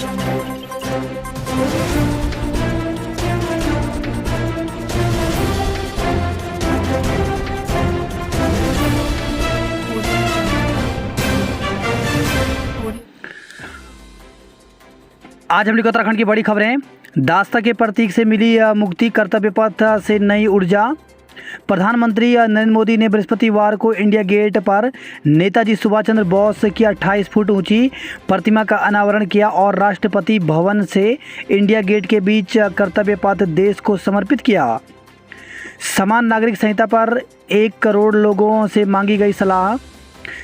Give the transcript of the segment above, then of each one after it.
आज हम लोग उत्तराखंड की बड़ी खबरें। दास्ता के प्रतीक से मिली मुक्ति, कर्तव्य पथ से नई ऊर्जा। प्रधानमंत्री नरेंद्र मोदी ने बृहस्पतिवार को इंडिया गेट पर नेताजी सुभाष चंद्र बोस की 28 फुट ऊंची प्रतिमा का अनावरण किया और राष्ट्रपति भवन से इंडिया गेट के बीच कर्तव्य पथ देश को समर्पित किया। समान नागरिक संहिता पर 1 करोड़ लोगों से मांगी गई सलाह।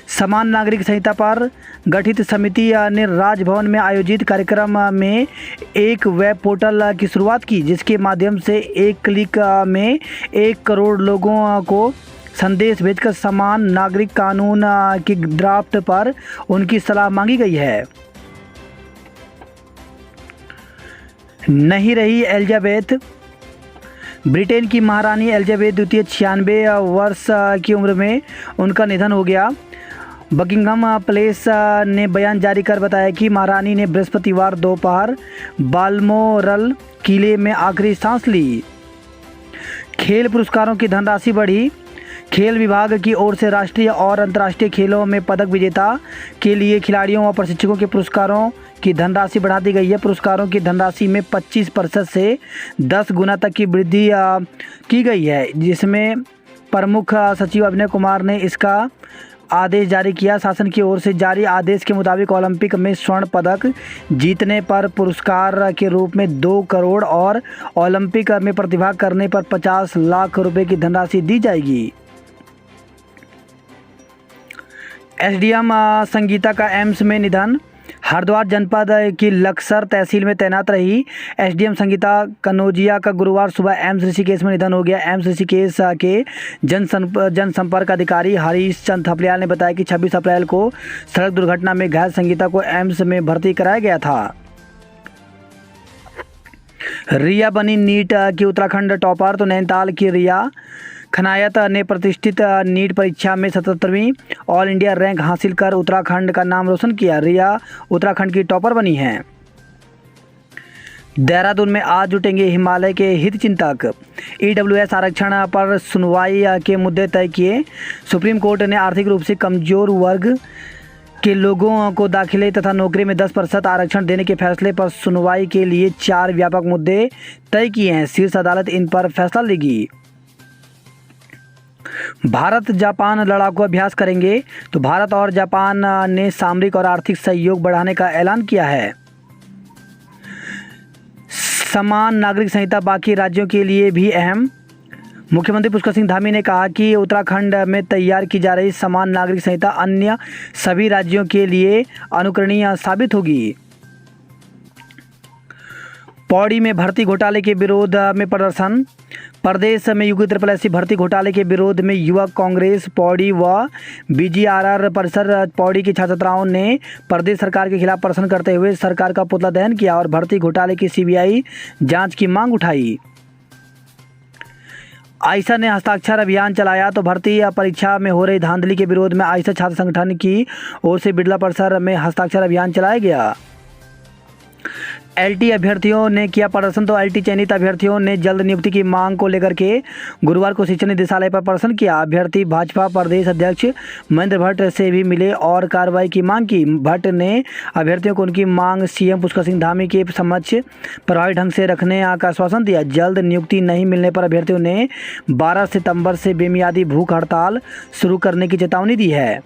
समान नागरिक संहिता पर गठित समिति ने राजभवन में आयोजित कार्यक्रम में एक वेब पोर्टल की शुरुआत की, जिसके माध्यम से एक क्लिक में 1 करोड़ लोगों को संदेश भेजकर समान नागरिक कानून की ड्राफ्ट पर उनकी सलाह मांगी गई है। नहीं रही एलिजाबेथ। ब्रिटेन की महारानी एलिजाबेथ द्वितीय 96 वर्ष की उम्र में उनका निधन हो गया। बकिंघम पैलेस ने बयान जारी कर बताया कि महारानी ने बृहस्पतिवार दोपहर बाल्मोरल किले में आखिरी सांस ली। खेल पुरस्कारों की धनराशि बढ़ी। खेल विभाग की ओर से राष्ट्रीय और अंतर्राष्ट्रीय खेलों में पदक विजेता के लिए खिलाड़ियों और प्रशिक्षकों के पुरस्कारों की धनराशि बढ़ा दी गई है। पुरस्कारों की धनराशि में 25% से 10 गुना तक की वृद्धि की गई है, जिसमें प्रमुख सचिव अभिनय कुमार ने इसका आदेश जारी किया। शासन की ओर से जारी आदेश के मुताबिक ओलंपिक में स्वर्ण पदक जीतने पर पुरस्कार के रूप में 2 करोड़ और ओलंपिक में प्रतिभाग करने पर 50 लाख रुपए की धनराशि दी जाएगी। एसडीएम संगीता का एम्स में निधन। हरिद्वार जनपद की लक्सर तहसील में तैनात रही एसडीएम संगीता कनौजिया का गुरुवार सुबह एम्स ऋषिकेश में निधन हो गया। एम्स ऋषिकेश के जनसंपर्क अधिकारी हरीश चंद थपलियाल ने बताया कि 26 अप्रैल को सड़क दुर्घटना में घायल संगीता को एम्स में भर्ती कराया गया था। रिया बनी नीट की उत्तराखंड टॉपर। तो नैनीताल की रिया खनायत ने प्रतिष्ठित नीट परीक्षा में 77वीं ऑल इंडिया रैंक हासिल कर उत्तराखंड का नाम रोशन किया। रिया उत्तराखंड की टॉपर बनी हैं। देहरादून में आज जुटेंगे हिमालय के हित चिंतक। ईडब्ल्यूएस आरक्षण पर सुनवाई के मुद्दे तय किए। सुप्रीम कोर्ट ने आर्थिक रूप से कमजोर वर्ग के लोगों को दाखिले तथा नौकरी में 10% आरक्षण देने के फैसले पर सुनवाई के लिए 4 व्यापक मुद्दे तय किए हैं। शीर्ष अदालत इन पर फैसला लेगी। भारत जापान लड़ाकू अभ्यास करेंगे। तो भारत और जापान ने सामरिक और आर्थिक सहयोग बढ़ाने का ऐलान किया है। समान नागरिक संहिता बाकी राज्यों के लिए भी अहम। मुख्यमंत्री पुष्कर सिंह धामी ने कहा कि उत्तराखंड में तैयार की जा रही समान नागरिक संहिता अन्य सभी राज्यों के लिए अनुकरणीय साबित होगी। पौड़ी में भर्ती घोटाले के विरोध में प्रदर्शन। प्रदेश में यूपी SSSC भर्ती घोटाले के विरोध में युवक कांग्रेस पौड़ी व BGRR परिसर पौड़ी की छात्र छात्राओं ने प्रदेश सरकार के खिलाफ प्रदर्शन करते हुए सरकार का पुतला दहन किया और भर्ती घोटाले की CBI जांच की मांग उठाई। आइसा ने हस्ताक्षर अभियान चलाया। तो भर्ती परीक्षा में हो रही धांधली के विरोध में आइसा छात्र संगठन की ओर से बिरला परिसर में हस्ताक्षर अभियान चलाया गया। LT अभ्यर्थियों ने किया प्रदर्शन। तो LT चयनित अभ्यर्थियों ने जल्द नियुक्ति की मांग को लेकर के गुरुवार को शिक्षा निदेशालय पर प्रदर्शन किया। अभ्यर्थी भाजपा प्रदेश अध्यक्ष महेंद्र भट्ट से भी मिले और कार्रवाई की मांग की। भट्ट ने अभ्यर्थियों को उनकी मांग CM पुष्कर सिंह धामी के समक्ष प्रभावी ढंग से रखने का आश्वासन दिया। जल्द नियुक्ति नहीं मिलने पर अभ्यर्थियों ने 12 सितंबर से बेमियादी भूख हड़ताल शुरू करने की चेतावनी दी है।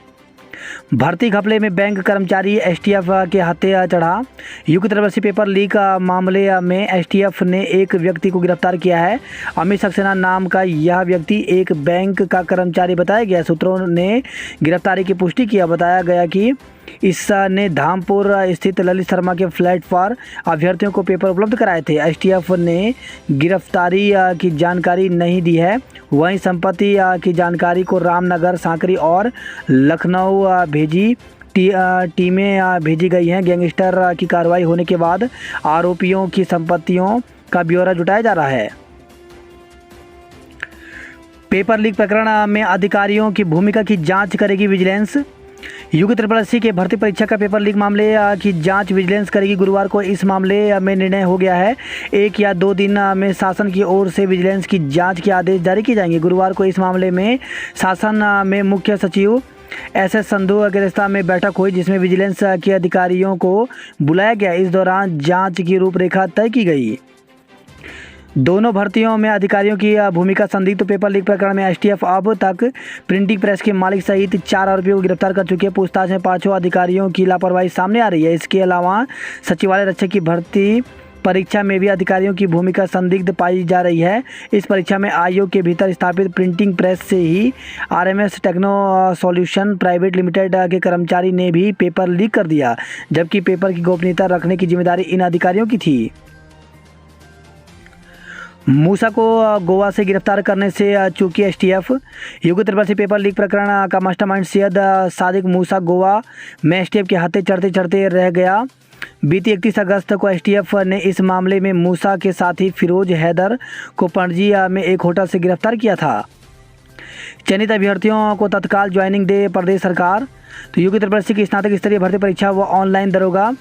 भर्ती घपले में बैंक कर्मचारी STF के हत्या चढ़ा। यूपी SSSC पेपर लीक मामले में STF ने एक व्यक्ति को गिरफ्तार किया है। अमित सक्सेना नाम का यह व्यक्ति एक बैंक का कर्मचारी बताया गया। सूत्रों ने गिरफ्तारी की पुष्टि किया। बताया गया कि इसने धामपुर स्थित ललित शर्मा के फ्लैट पर अभ्यर्थियों को पेपर उपलब्ध कराए थे। STF ने गिरफ्तारी की जानकारी नहीं दी है। वहीं संपत्ति की जानकारी को रामनगर, सांकरी और लखनऊ टीमें भेजी गई हैं। गैंगस्टर की कार्रवाई होने के बाद आरोपियों की संपत्तियों का ब्यौरा जुटाया जा रहा है। पेपर लीक प्रकरण में अधिकारियों की भूमिका की जांच करेगी विजिलेंस। यूपी ट्रिपल एससी के भर्ती परीक्षा का पेपर लीक मामले की जांच विजिलेंस करेगी। गुरुवार को इस मामले में निर्णय हो गया है। 1 या 2 दिन में शासन की ओर से विजिलेंस की जांच के आदेश जारी किए जाएंगे। गुरुवार को इस मामले में शासन में मुख्य सचिव SS संधू की अध्यक्षता में बैठक हुई, जिसमें विजिलेंस के अधिकारियों को बुलाया गया। इस दौरान जाँच की रूपरेखा तय की गई। दोनों भर्तियों में अधिकारियों की भूमिका संदिग्ध। तो पेपर लीक प्रकरण में STF अब तक प्रिंटिंग प्रेस के मालिक सहित 4 आरोपियों को गिरफ्तार कर चुके हैं। पूछताछ में 5 अधिकारियों की लापरवाही सामने आ रही है। इसके अलावा सचिवालय रक्षक की भर्ती परीक्षा में भी अधिकारियों की भूमिका संदिग्ध पाई जा रही है। इस परीक्षा में आयोग के भीतर स्थापित प्रिंटिंग प्रेस से ही RMS techno solution private limited के कर्मचारी ने भी पेपर लीक कर दिया, जबकि पेपर की गोपनीयता रखने की जिम्मेदारी इन अधिकारियों की थी। मूसा को गोवा से गिरफ्तार करने से चूकी STF। UP triple SC paper leak प्रकरण का मास्टरमाइंड सैयद सादिक मूसा गोवा में STF के हाथे चढ़ते चढ़ते रह गया। बीती 31 अगस्त को STF ने इस मामले में मूसा के साथी फिरोज हैदर को पणजी में एक होटल से गिरफ्तार किया था। चयनित अभ्यर्थियों को तत्काल ज्वाइनिंग दे प्रदेश सरकार। तो यूपी ट्रिपल एससी की स्नातक स्तरीय भर्ती परीक्षा व ऑनलाइन दरोगा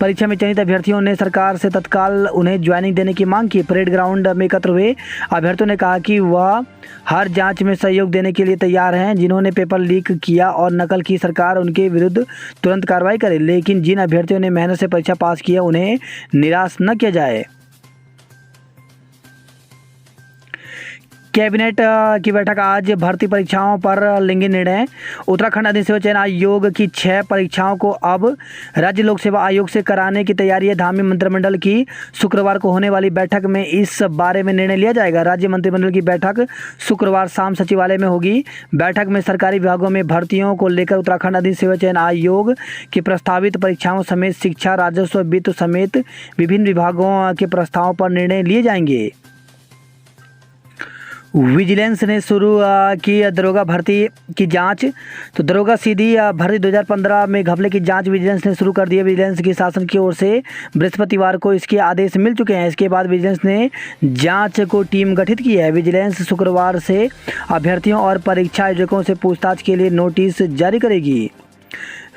परीक्षा में चयनित अभ्यर्थियों ने सरकार से तत्काल उन्हें ज्वाइनिंग देने की मांग की। परेड ग्राउंड में एकत्र हुए अभ्यर्थियों ने कहा कि वह हर जांच में सहयोग देने के लिए तैयार हैं। जिन्होंने पेपर लीक किया और नकल की, सरकार उनके विरुद्ध तुरंत कार्रवाई करे, लेकिन जिन अभ्यर्थियों ने मेहनत से परीक्षा पास की है उन्हें निराश न किया जाए। कैबिनेट की बैठक आज। भर्ती परीक्षाओं पर लेंगे निर्णय। उत्तराखंड अधिसेवा चयन आयोग की 6 परीक्षाओं को अब राज्य लोक सेवा आयोग से कराने की तैयारी है। धामी मंत्रिमंडल की शुक्रवार को होने वाली बैठक में इस बारे में निर्णय लिया जाएगा। राज्य मंत्रिमंडल की बैठक शुक्रवार शाम सचिवालय में होगी। बैठक में सरकारी विभागों में भर्तियों को लेकर उत्तराखंड अधिसेवा चयन आयोग की प्रस्तावित परीक्षाओं समेत शिक्षा, राजस्व, वित्त समेत विभिन्न विभागों के प्रस्तावों पर निर्णय लिए जाएंगे। विजिलेंस ने शुरू की दरोगा भर्ती की जांच। तो दरोगा सीधी भर्ती 2015 में घपले की जांच विजिलेंस ने शुरू कर दी है। विजिलेंस की शासन की ओर से बृहस्पतिवार को इसके आदेश मिल चुके हैं। इसके बाद विजिलेंस ने जांच को टीम गठित की है। विजिलेंस शुक्रवार से अभ्यर्थियों और परीक्षा आयोजकों से पूछताछ के लिए नोटिस जारी करेगी।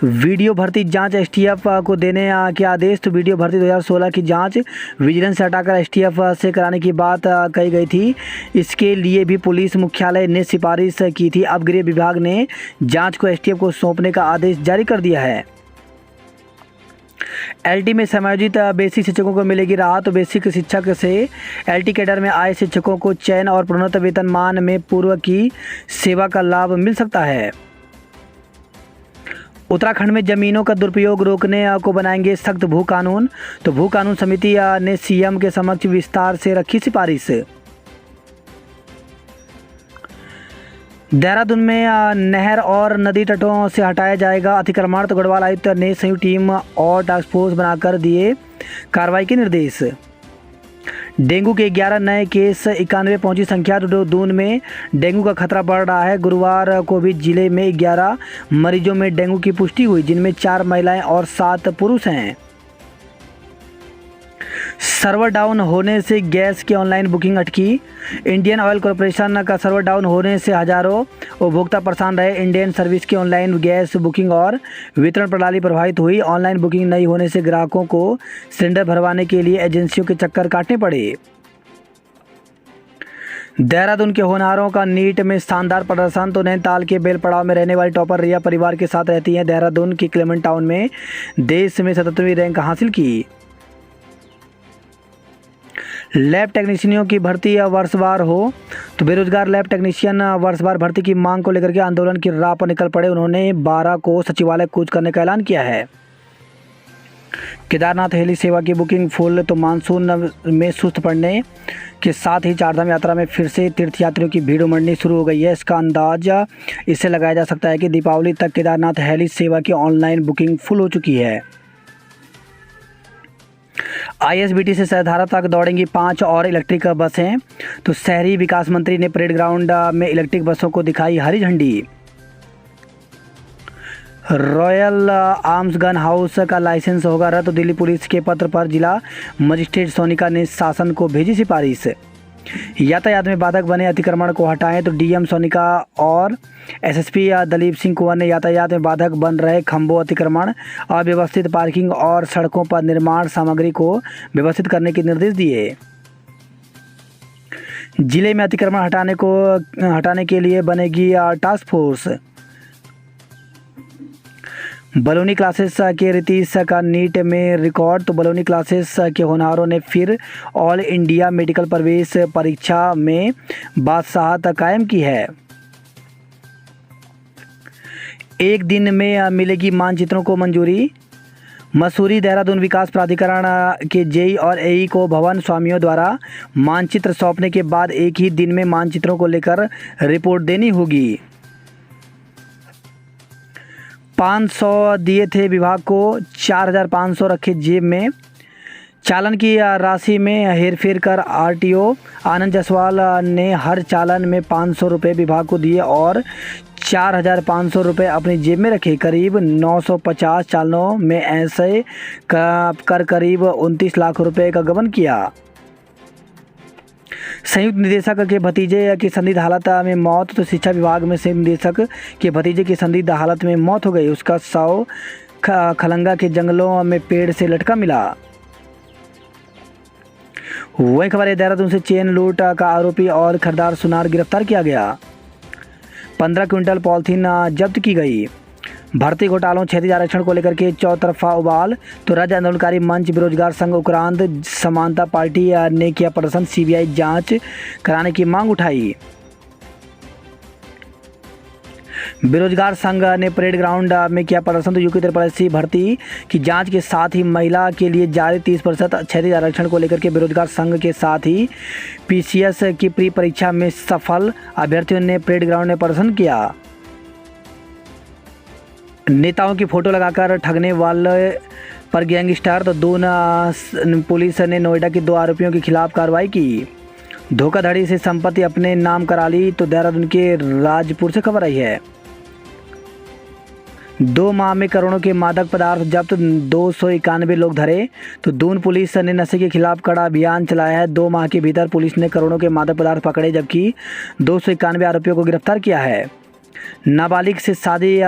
वीडियो भर्ती जांच STF को देने के आदेश। तो वीडियो भर्ती 2016 की जांच विजिलेंस से हटाकर STF से कराने की बात कही गई थी। इसके लिए भी पुलिस मुख्यालय ने सिफारिश की थी। अब गृह विभाग ने जांच को STF को सौंपने का आदेश जारी कर दिया है। LT में समायोजित बेसिक शिक्षकों को मिलेगी राहत। तो बेसिक शिक्षक से LT कैडर में आए शिक्षकों को चयन और प्रोन्नत वेतनमान में पूर्व की सेवा का लाभ मिल सकता है। उत्तराखंड में जमीनों का दुरुपयोग रोकने को बनाएंगे सख्त भू कानून। तो भू कानून समिति ने CM के समक्ष विस्तार से रखी सिफारिश। देहरादून में नहर और नदी तटों से हटाया जाएगा अतिक्रमण। तो गढ़वाल आयुक्त ने संयुक्त टीम और टास्क फोर्स बनाकर दिए कार्रवाई के निर्देश। डेंगू के 11 नए केस, 91 पहुंची संख्या। तो दून में डेंगू का खतरा बढ़ रहा है। गुरुवार को भी जिले में 11 मरीजों में डेंगू की पुष्टि हुई, जिनमें 4 महिलाएं और 7 पुरुष हैं। सर्वर डाउन होने से गैस की ऑनलाइन बुकिंग अटकी। इंडियन ऑयल कॉरपोरेशन का सर्वर डाउन होने से हजारों उपभोक्ता परेशान रहे। इंडियन सर्विस की ऑनलाइन गैस बुकिंग और वितरण प्रणाली प्रभावित हुई। ऑनलाइन बुकिंग नहीं होने से ग्राहकों को सिलेंडर भरवाने के लिए एजेंसियों के चक्कर काटने पड़े। देहरादून के होनहारों का नीट में शानदार प्रदर्शन। तो नैनीताल के बेलपड़ाव में रहने वाली टॉपर रिया परिवार के साथ रहती हैं। देहरादून की क्लेमेंट टाउन में देश में 77वीं रैंक हासिल की। लैब टेक्नीशियनों की भर्ती वर्षवार हो। तो बेरोजगार लैब टेक्नीशियन वर्षवार भर्ती की मांग को लेकर के आंदोलन की राह पर निकल पड़े। उन्होंने 12 को सचिवालय कूच करने का ऐलान किया है। केदारनाथ हेली सेवा की बुकिंग फुल। तो मानसून में सुस्त पड़ने के साथ ही चारधाम यात्रा में फिर से तीर्थयात्रियों की भीड़ उमड़नी शुरू हो गई है। इसका अंदाजा इससे लगाया जा सकता है कि दीपावली तक केदारनाथ हेली सेवा की ऑनलाइन बुकिंग फुल हो चुकी है। ISBT से सहधारा तक दौड़ेंगी 5 और इलेक्ट्रिक बसें। तो शहरी विकास मंत्री ने परेड ग्राउंड में इलेक्ट्रिक बसों को दिखाई हरी झंडी। रॉयल आर्म्स गन हाउस का लाइसेंस होगा रद्द। तो दिल्ली पुलिस के पत्र पर जिला मजिस्ट्रेट सोनिका ने शासन को भेजी सिफारिश। यातायात में बाधक बने अतिक्रमण को हटाएं, तो डीएम सोनिका और एसएसपी दलीप सिंह कुंवर ने यातायात में बाधक बन रहे खंभों, अतिक्रमण, अव्यवस्थित पार्किंग और सड़कों पर निर्माण सामग्री को व्यवस्थित करने के निर्देश दिए। जिले में अतिक्रमण हटाने के लिए बनेगी टास्क फोर्स। बलौनी क्लासेस के रितीश का नीट में रिकॉर्ड, तो बलौनी क्लासेस के होनहारों ने फिर ऑल इंडिया मेडिकल प्रवेश परीक्षा में बादशाहत कायम की है। एक दिन में मिलेगी मानचित्रों को मंजूरी। मसूरी देहरादून विकास प्राधिकरण के जेई और एई को भवन स्वामियों द्वारा मानचित्र सौंपने के बाद एक ही दिन में मानचित्रों को लेकर रिपोर्ट देनी होगी। 500 दिए थे विभाग को, 4500 रखे जेब में। चालान की राशि में हेरफेर कर आरटीओ आनंद जायसवाल ने हर चालान में 500 रुपये विभाग को दिए और 4500 रुपये अपनी जेब में रखे। करीब 950 चालानों में ऐसे कर करीब 29 लाख रुपए का गबन किया। संयुक्त निदेशक के भतीजे की संदिग्ध हालत में मौत, तो शिक्षा विभाग में संयुक्त निदेशक के भतीजे की संदिग्ध हालत में मौत हो गई। उसका शव खलंगा के जंगलों में पेड़ से लटका मिला। वही खबर है, देहरादून से चेन लूट का आरोपी और खरीदार सुनार गिरफ्तार किया गया। 15 क्विंटल पॉलिथीन जब्त की गई। भर्ती घोटालों, क्षैतिज आरक्षण को लेकर के चौतरफा उबाल, तो राज्य आंदोलनकारी मंच, बेरोजगार संघ उपरांत समानता पार्टी ने किया प्रदर्शन, सीबीआई जांच कराने की मांग उठाई। बेरोजगार संघ ने परेड ग्राउंड में किया प्रदर्शन, तो यूपी त्रिपल भर्ती की जांच के साथ ही महिला के लिए जारी 30% क्षैतिज आरक्षण को लेकर के बेरोजगार संघ के साथ ही पीसीएस की प्री परीक्षा में सफल अभ्यर्थियों ने परेड ग्राउंड में प्रदर्शन किया। नेताओं की फोटो लगाकर ठगने वाले पर गैंगस्टर, तो दून पुलिस ने नोएडा के 2 आरोपियों के खिलाफ कार्रवाई की। धोखाधड़ी से संपत्ति अपने नाम करा ली, तो देहरादून के राजपुर से खबर आई है। 2 माह में करोड़ों के मादक पदार्थ जब्त, 291 लोग धरे, तो दून पुलिस ने नशे के खिलाफ कड़ा अभियान चलाया है। 2 माह के भीतर पुलिस ने करोड़ों के मादक पदार्थ पकड़े, जबकि 291 आरोपियों को गिरफ्तार किया है। नाबालिग से शादी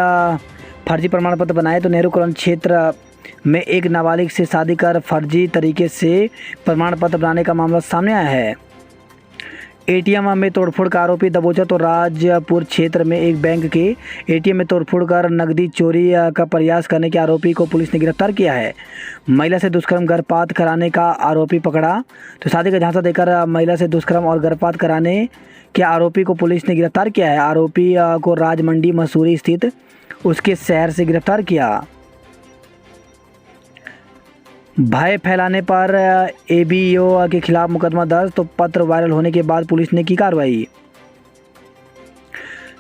फर्जी प्रमाण पत्र बनाए, तो नेहरू कॉलोनी क्षेत्र में एक नाबालिग से शादी कर फर्जी तरीके से प्रमाण पत्र बनाने का मामला सामने आया है। एटीएम में तोड़फोड़ का आरोपी दबोचा, तो राजपुर क्षेत्र में एक बैंक के एटीएम में तोड़फोड़ कर नकदी चोरी का प्रयास करने के आरोपी को पुलिस ने गिरफ्तार किया है। महिला से दुष्कर्म गर्भपात कराने का आरोपी पकड़ा, तो शादी का झांसा देकर महिला से दुष्कर्म और गर्भपात कराने के आरोपी को पुलिस ने गिरफ्तार किया है। आरोपी को राजमंडी मसूरी स्थित उसके शहर से गिरफ्तार किया। भय फैलाने पर एबीओ के खिलाफ मुकदमा दर्ज, तो पत्र वायरल होने के बाद पुलिस ने की कार्रवाई।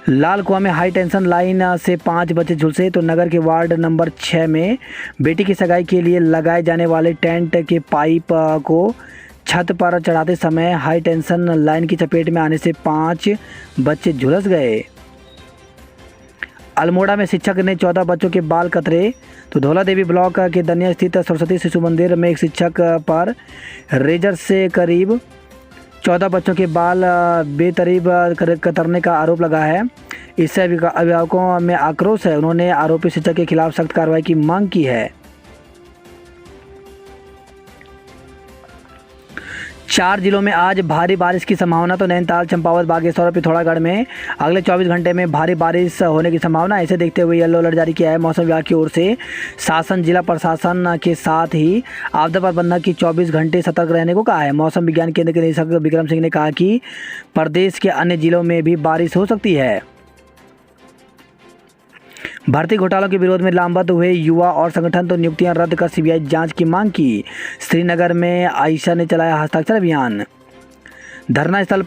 लाल कुआं में हाई टेंशन लाइन से 5 बच्चे झुलसे, तो नगर के वार्ड नंबर 6 में बेटी की सगाई के लिए लगाए जाने वाले टेंट के पाइप को छत पर चढ़ाते समय हाई टेंशन लाइन की चपेट में आने से 5 बच्चे झुलस गए। अल्मोड़ा में शिक्षक ने 14 बच्चों के बाल कतरे, तो धौला देवी ब्लॉक के दनिया स्थित सरस्वती शिशु मंदिर में एक शिक्षक पर रेजर से करीब 14 बच्चों के बाल बेतरीब कतरने का आरोप लगा है। इससे अभिभावकों में आक्रोश है। उन्होंने आरोपी शिक्षक के खिलाफ सख्त कार्रवाई की मांग की है। 4 जिलों में आज भारी बारिश की संभावना, तो नैनीताल, चंपावत, बागेश्वर और पिथौरागढ़ में अगले 24 घंटे में भारी बारिश होने की संभावना। इसे देखते हुए येलो अलर्ट जारी किया है मौसम विभाग की ओर से। शासन, जिला प्रशासन के साथ ही आपदा प्रबंधन की 24 घंटे सतर्क रहने को कहा है। मौसम विज्ञान केंद्र के निदेशक विक्रम सिंह ने कहा कि प्रदेश के अन्य जिलों में भी बारिश हो सकती है। भर्ती घोटालों के विरोध में लामबंद हुए युवा और संगठन, तो नियुक्तियां रद्द कर सीबीआई जांच की मांग की। श्रीनगर में आयशा ने चलाया हस्ताक्षर अभियान। धरना स्थल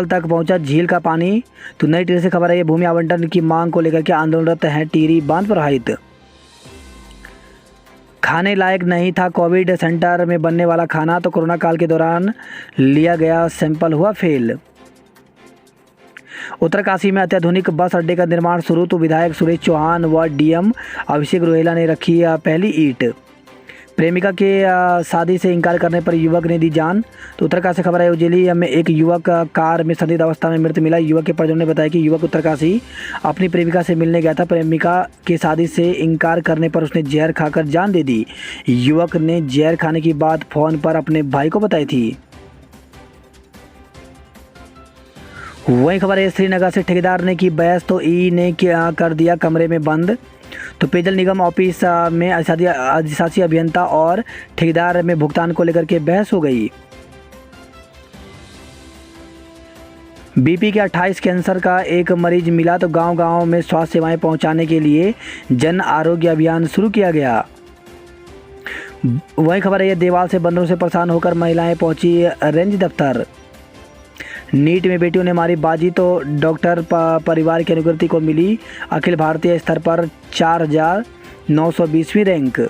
तक पहुंचा झील का पानी, तो नई टिहरी से खबर है। भूमि आवंटन की मांग को लेकर के आंदोलनरत हैं टिहरी बांध प्रभावित। खाने लायक नहीं था कोविड सेंटर में बनने वाला खाना, तो कोरोना काल के दौरान लिया गया सैंपल हुआ फेल। उत्तरकाशी में अत्याधुनिक बस अड्डे का निर्माण शुरू, तो विधायक सुरेश चौहान व डीएम अभिषेक रोहेला ने रखी पहली ईंट। प्रेमिका के शादी से इनकार करने पर युवक ने दी जान। तो उत्तरकाशी से खबर है, उज्जैली में एक युवक कार में संदिग्ध अवस्था में मृत मिला। युवक के परिजनों ने बताया कि युवक उत्तरकाशी अपनी प्रेमिका से मिलने गया था। प्रेमिका के शादी से इनकार करने पर उसने जहर खाकर जान दे दी। युवक ने जहर खाने की बात फ़ोन पर अपने भाई को बताई थी। वही खबर है, श्रीनगर से ठेकेदार ने की बहस तो ई ने क्या कर दिया कमरे में बंद। तो पेयजल निगम ऑफिस में अधिशासी अभियंता और ठेकेदार में भुगतान को लेकर के बहस हो गई। बीपी के 28 कैंसर का एक मरीज मिला। तो गांव-गांव में स्वास्थ्य सेवाएं पहुंचाने के लिए जन आरोग्य अभियान शुरू किया गया। वही खबर है, देवाल से बंदरों से परेशान होकर महिलाएं पहुंची रेंज दफ्तर। नीट में बेटियों ने मारी बाजी तो डॉक्टर परिवार की अनुकृति को मिली अखिल भारतीय स्तर पर 4920वीं रैंक।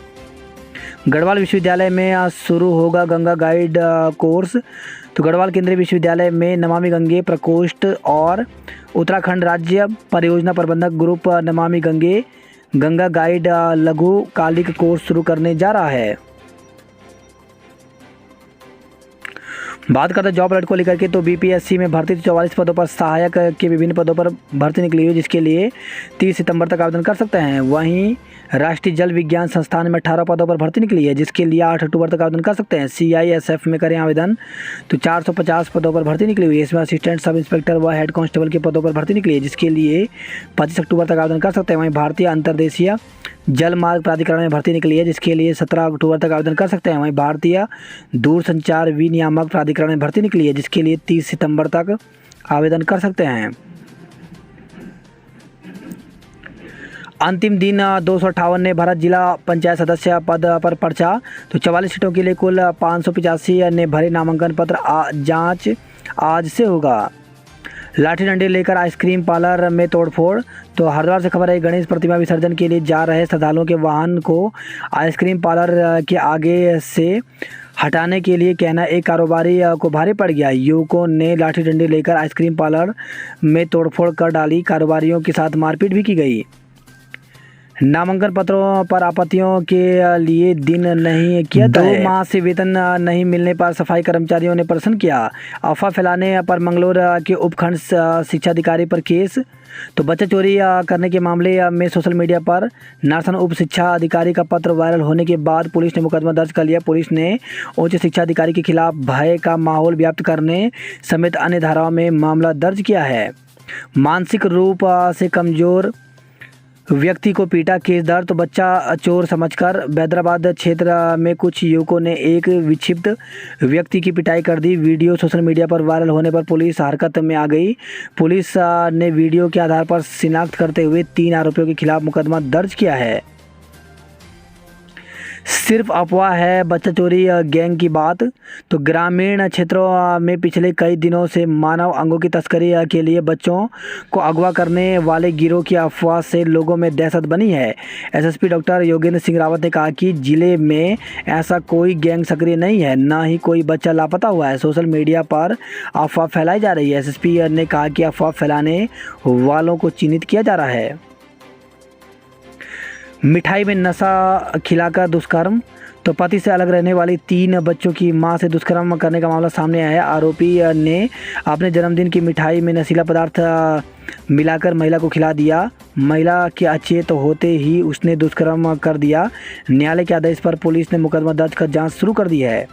गढ़वाल विश्वविद्यालय में शुरू होगा गंगा गाइड कोर्स। तो गढ़वाल केंद्रीय विश्वविद्यालय में नमामि गंगे प्रकोष्ठ और उत्तराखंड राज्य परियोजना प्रबंधक ग्रुप नमामि गंगा गाइड लघु कालिक कोर्स शुरू करने जा रहा है। बात करते हैं जॉब अलर्ट को लेकर के। तो बीपीएससी में भर्ती 44 पदों पर सहायक के विभिन्न पदों पर भर्ती निकली हुई, जिसके लिए 30 सितंबर तक आवेदन कर सकते हैं। वहीं राष्ट्रीय जल विज्ञान संस्थान में 18 पदों पर भर्ती निकली है, जिसके लिए 8 अक्टूबर तक आवेदन कर सकते हैं। CISF में करें आवेदन। तो 450 पदों पर भर्ती निकली हुई है। इसमें असिस्टेंट सब इंस्पेक्टर व हेड कांस्टेबल के पदों पर भर्ती निकली है, जिसके लिए 25 अक्टूबर तक आवेदन कर सकते हैं। वहीं भारतीय अंतर्देशीय जल मार्ग प्राधिकरण में भर्ती निकली है, जिसके लिए 17 अक्टूबर तक आवेदन कर सकते हैं। वहीं भारतीय दूरसंचार विनियामक प्राधिकरण में भर्ती निकली है, जिसके लिए 30 सितंबर तक आवेदन कर सकते हैं। अंतिम दिन 258 ने भरा जिला पंचायत सदस्य पद पर पर्चा। तो 44 सीटों के लिए कुल 585 ने भरे नामांकन पत्र। जांच आज से होगा। लाठी डंडे लेकर आइसक्रीम पार्लर में तोड़फोड़। तो हरिद्वार से खबर है, गणेश प्रतिमा विसर्जन के लिए जा रहे श्रद्धालुओं के वाहन को आइसक्रीम पार्लर के आगे से हटाने के लिए कहना एक कारोबारी को भारी पड़ गया। युवकों ने लाठी डंडे लेकर आइसक्रीम पार्लर में तोड़फोड़ कर डाली। कारोबारियों के साथ मारपीट भी की गई। नामांकन पत्रों पर आपत्तियों के लिए दिन नहीं किया। 2 माह से वेतन नहीं मिलने पर सफाई कर्मचारियों ने प्रदर्शन किया। अफवाह फैलाने पर मंगलौर के उपखंड शिक्षा अधिकारी पर केस। तो बच्चा चोरी करने के मामले में सोशल मीडिया पर नारसन उप शिक्षा अधिकारी का पत्र वायरल होने के बाद पुलिस ने मुकदमा दर्ज कर लिया। पुलिस ने उच्च शिक्षा अधिकारी के खिलाफ भय का माहौल व्याप्त करने समेत अन्य धाराओं में मामला दर्ज किया है। मानसिक रूप से कमजोर व्यक्ति को पीटा, केस दर्ज। तो बच्चा चोर समझकर बैदराबाद क्षेत्र में कुछ युवकों ने एक विक्षिप्त व्यक्ति की पिटाई कर दी। वीडियो सोशल मीडिया पर वायरल होने पर पुलिस हरकत में आ गई। पुलिस ने वीडियो के आधार पर शिनाख्त करते हुए 3 आरोपियों के खिलाफ मुकदमा दर्ज किया है। सिर्फ अफवाह है बच्चा चोरी गैंग की बात। तो ग्रामीण क्षेत्रों में पिछले कई दिनों से मानव अंगों की तस्करी के लिए बच्चों को अगवा करने वाले गिरोह की अफवाह से लोगों में दहशत बनी है। SSP डॉक्टर योगेंद्र सिंह रावत ने कहा कि जिले में ऐसा कोई गैंग सक्रिय नहीं है, ना ही कोई बच्चा लापता हुआ है। सोशल मीडिया पर अफवाह फैलाई जा रही है। SSP ने कहा कि अफवाह फैलाने वालों को चिन्हित किया जा रहा है। मिठाई में नशा खिलाकर दुष्कर्म। तो पति से अलग रहने वाली 3 बच्चों की मां से दुष्कर्म करने का मामला सामने आया है। आरोपी ने अपने जन्मदिन की मिठाई में नशीला पदार्थ मिलाकर महिला को खिला दिया। महिला के अचेत होते ही उसने दुष्कर्म कर दिया। न्यायालय के आदेश पर पुलिस ने मुकदमा दर्ज कर जांच शुरू कर दी है।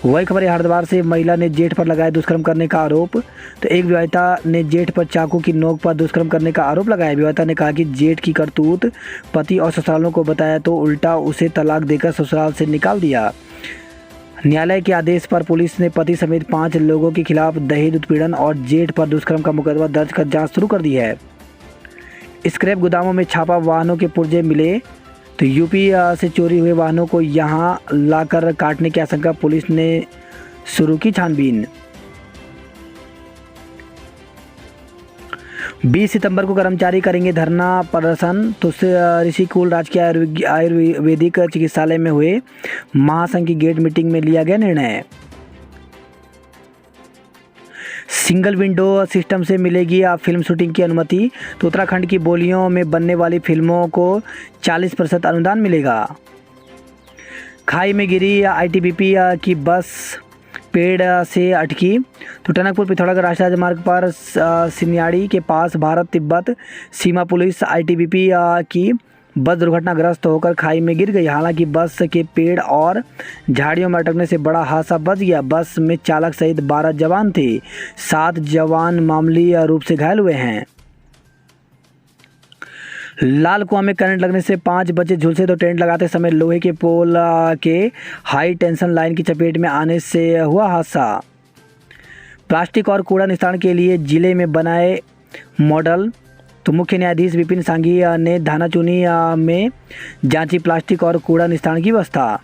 वही खबर है, हरिद्वार से महिला ने जेठ पर लगाया दुष्कर्म करने का आरोप। तो एक विवाहिता ने जेठ पर चाकू की नोक पर दुष्कर्म करने का आरोप लगाया। विवाहिता ने कहा कि जेठ की करतूत पति और ससुरालों को बताया तो उल्टा उसे तलाक देकर ससुराल से निकाल दिया। न्यायालय के आदेश पर पुलिस ने पति समेत 5 लोगों के खिलाफ दहेज उत्पीड़न और जेठ पर दुष्कर्म का मुकदमा दर्ज कर जाँच शुरू कर दी है। स्क्रैप गोदामों में छापा, वाहनों के पुर्जे मिले। तो यूपी से चोरी हुए वाहनों को यहां लाकर काटने की आशंका, पुलिस ने शुरू की छानबीन। 20 सितंबर को कर्मचारी करेंगे धरना प्रदर्शन। तो ऋषिकुल राजकीय आयुर्वेदिक चिकित्सालय में हुए महासंघ की गेट मीटिंग में लिया गया निर्णय। सिंगल विंडो सिस्टम से मिलेगी फिल्म शूटिंग की अनुमति। तो उत्तराखंड की बोलियों में बनने वाली फिल्मों को 40% अनुदान मिलेगा। खाई में गिरी आईटीबीपी की बस, पेड़ से अटकी। तो टनकपुर पिथौरागढ़ राष्ट्रीय राजमार्ग पर सिन्याड़ी के पास भारत तिब्बत सीमा पुलिस आईटीबीपी की बस दुर्घटनाग्रस्त होकर खाई में गिर गई। हालांकि बस के पेड़ और झाड़ियों में अटकने से बड़ा हादसा बच गया। बस में चालक सहित 12 जवान थे। 7 जवान मामूली रूप से घायल हुए हैं। लाल कुआं में करंट लगने से 5 बच्चे झुलसे। तो टेंट लगाते समय लोहे के पोल के हाई टेंशन लाइन की चपेट में आने से हुआ हादसा। प्लास्टिक और कूड़ा निस्तारण के लिए जिले में बनाए मॉडल। तो मुख्य न्यायाधीश विपिन सांघी ने धानाचूनी में जांची प्लास्टिक और कूड़ा निस्तारण की व्यवस्था।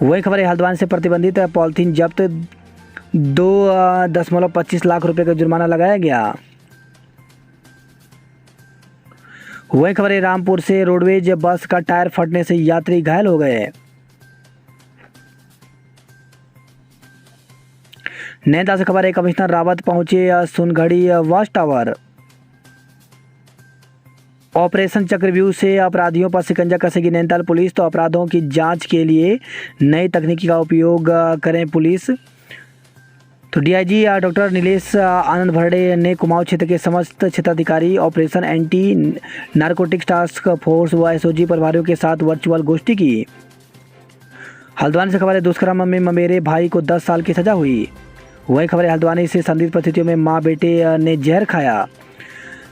वही खबर है, हल्द्वानी से प्रतिबंधित पॉलिथीन जब्त, 2.25 लाख रुपए का जुर्माना लगाया गया। वही खबर है, रामपुर से रोडवेज बस का टायर फटने से यात्री घायल हो गए। नैनीताल से खबर है, कमिश्नर रावत पहुंचे सुनगढ़ी वॉच टावर। ऑपरेशन चक्रव्यूह से अपराधियों पर शिकंजा कसेगी नैनीताल पुलिस। तो अपराधों की जांच के लिए नई तकनीकी का उपयोग करें पुलिस। तो डीआईजी डॉक्टर नीलेश आनंद भरडे ने कुमाऊं क्षेत्र के समस्त क्षेत्राधिकारी, operation anti narcotics task force व एसओजी प्रभारियों के साथ वर्चुअल गोष्ठी की। हल्द्वानी से खबर है, दुष्कर्म में ममेरे भाई को 10 साल की सजा हुई। वही खबर है, हल्द्वानी से संदिग्ध परिस्थितियों में मां बेटे ने जहर खाया।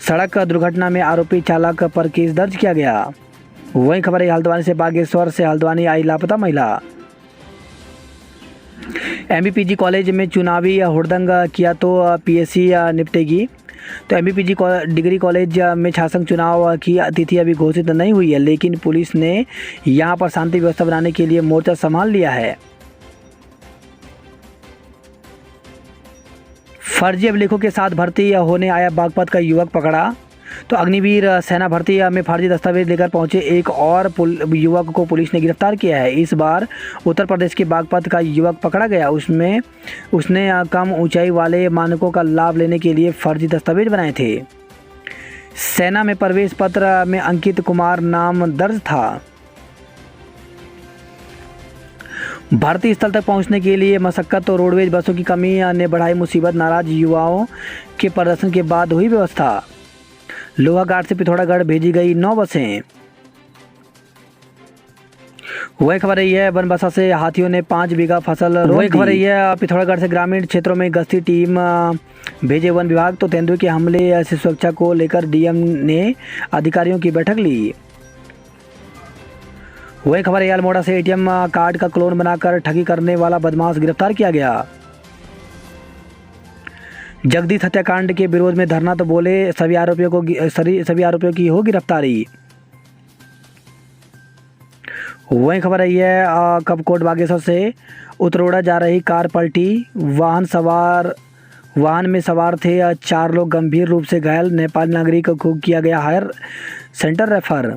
सड़क दुर्घटना में आरोपी चालक पर केस दर्ज किया गया। वही खबर है, हल्द्वानी से बागेश्वर से हल्द्वानी आई लापता महिला। एमबीपीजी कॉलेज में चुनावी हुड़दंग किया तो पीएससी निपटेगी। तो एमबीपीजी डिग्री कॉलेज में छाछंग चुनाव की तिथि अभी घोषित नहीं हुई है, लेकिन पुलिस ने यहां पर शांति व्यवस्था बनाने के लिए मोर्चा संभाल लिया है। फर्जी अभिलेखों के साथ भर्ती होने आया बागपत का युवक पकड़ा। तो अग्निवीर सेना भर्ती में फर्जी दस्तावेज लेकर पहुंचे एक और युवक को पुलिस ने गिरफ्तार किया है। इस बार उत्तर प्रदेश के बागपत का युवक पकड़ा गया। उसने कम ऊंचाई वाले मानकों का लाभ लेने के लिए फर्जी दस्तावेज बनाए थे। सेना में प्रवेश पत्र में अंकित कुमार नाम दर्ज था। भर्ती स्थल तक पहुंचने के लिए मशक्कत तो रोडवेज बसों की कमी ने बढ़ाई मुसीबत। नाराज युवाओं के प्रदर्शन के बाद हुई व्यवस्था। लोहाघाट से पिथौरागढ़ भेजी गई 9 बसें। वही खबर है, बनबसा से हाथियों ने 5 बीघा फसल। वही खबर है, पिथौरागढ़ से ग्रामीण क्षेत्रों में गश्ती टीम भेजे वन विभाग। तो तेंदुए के हमले से सुरक्षा को लेकर डीएम ने अधिकारियों की बैठक ली। वही खबर है, अल्मोड़ा से एटीएम कार्ड का क्लोन बनाकर ठगी करने वाला बदमाश गिरफ्तार किया गया। जगदीश हत्याकांड के विरोध में धरना, तो बोले सभी आरोपियों की हो गिरफ्तारी। वही खबर है, कपकोट बागेश्वर से उतरोड़ा जा रही कार पलटी। वाहन में सवार थे 4 लोग गंभीर रूप से घायल। नेपाल नागरिक को किया गया हायर सेंटर रेफर।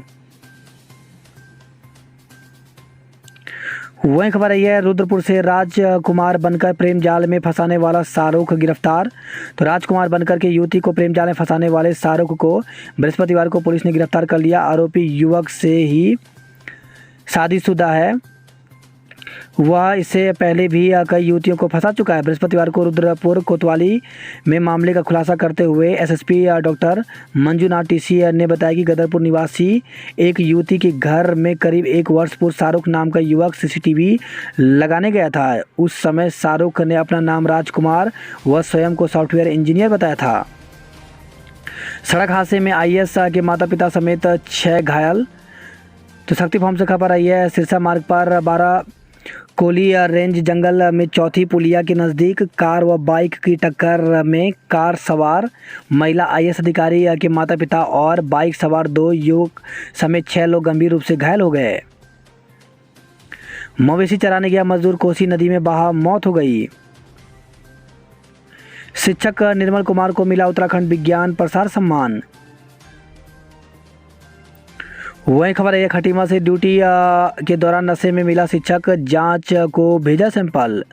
वही खबर है, रुद्रपुर से राजकुमार बनकर प्रेम जाल में फंसाने वाला शाहरुख गिरफ्तार। तो राजकुमार बनकर के युवती को प्रेम जाल में फंसाने वाले शाहरुख को बृहस्पतिवार को पुलिस ने गिरफ्तार कर लिया। आरोपी युवक से ही शादीशुदा है। वह इससे पहले भी कई युवतियों को फंसा चुका है। बृहस्पतिवार को रुद्रपुर कोतवाली में मामले का खुलासा करते हुए एसएसपी डॉक्टर मंजुनाथ टीसी ने बताया कि गदरपुर निवासी एक युवती के घर में करीब 1 वर्ष पूर्व शाहरुख नाम का युवक सीसीटीवी लगाने गया था। उस समय शाहरुख ने अपना नाम राजकुमार व स्वयं को सॉफ्टवेयर इंजीनियर बताया था। सड़क हादसे में आईएएस के माता पिता समेत 6 घायल। तो शक्ति फॉर्म से खबर आई है, सिरसा मार्ग पर 12 कोली रेंज जंगल में चौथी पुलिया के नज़दीक कार व बाइक की टक्कर में कार सवार महिला आईएएस अधिकारी के माता पिता और बाइक सवार 2 युवक समेत 6 लोग गंभीर रूप से घायल हो गए। मवेशी चराने गया मजदूर कोसी नदी में बहा मौत हो गई। शिक्षक निर्मल कुमार को मिला उत्तराखंड विज्ञान प्रसार सम्मान। वही खबर है, खटीमा से ड्यूटी के दौरान नशे में मिला शिक्षक, जांच को भेजा सैंपल।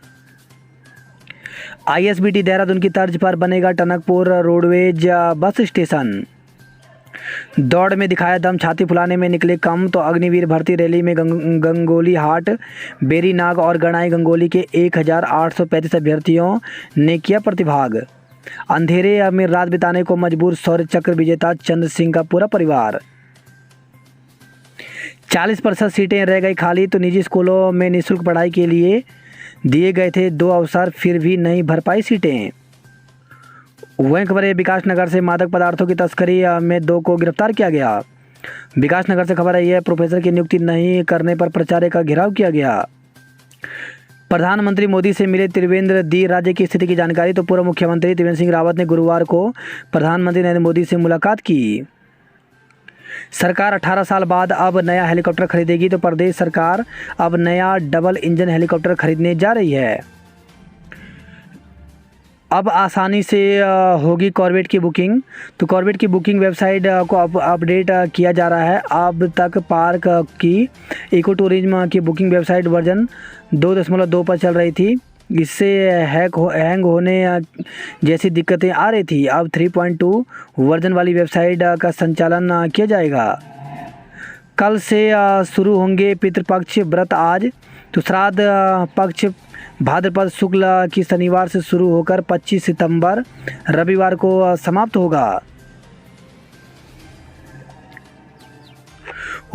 आईएसबीटी देहरादून की तर्ज पर बनेगा टनकपुर रोडवेज बस स्टेशन। दौड़ में दिखाया दम, छाती फुलाने में निकले कम, तो अग्निवीर भर्ती रैली में गंगोली हाट, बेरीनाग और गणाई गंगोली के 1835 अभ्यर्थियों ने किया प्रतिभाग। अंधेरे में रात बिताने को मजबूर, शौर्य चक्र विजेता चंद्र सिंह का पूरा परिवार। 40% सीटें रह गई खाली, तो निजी स्कूलों में निःशुल्क पढ़ाई के लिए दिए गए थे 2 अवसर, फिर भी नहीं भर पाई सीटें। वहीं खबर है विकास नगर से मादक पदार्थों की तस्करी में 2 को गिरफ्तार किया गया। विकास नगर से खबर आई है, प्रोफेसर की नियुक्ति नहीं करने पर प्राचार्य का घेराव किया गया। प्रधानमंत्री मोदी से मिले त्रिवेंद्र, दी राज्य की स्थिति की जानकारी, तो पूर्व मुख्यमंत्री त्रिवेंद्र सिंह रावत ने गुरुवार को प्रधानमंत्री नरेंद्र मोदी से मुलाकात की। सरकार 18 साल बाद अब नया हेलीकॉप्टर खरीदेगी, तो प्रदेश सरकार अब नया डबल इंजन हेलीकॉप्टर खरीदने जा रही है। अब आसानी से होगी कॉर्बेट की बुकिंग, तो कॉर्बेट की बुकिंग वेबसाइट को अपडेट किया जा रहा है। अब तक पार्क की इको टूरिज्म की बुकिंग वेबसाइट वर्जन 2.2 पर चल रही थी, इससे हैंग होने जैसी दिक्कतें आ रही थी। अब 3.2 वर्जन वाली वेबसाइट का संचालन किया जाएगा। कल से शुरू होंगे पितृपक्ष व्रत आज, तो श्राद्ध पक्ष भाद्रपद शुक्ल की शनिवार से शुरू होकर 25 सितंबर रविवार को समाप्त होगा।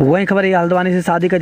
वहीं खबर है हल्द्वानी से शादी का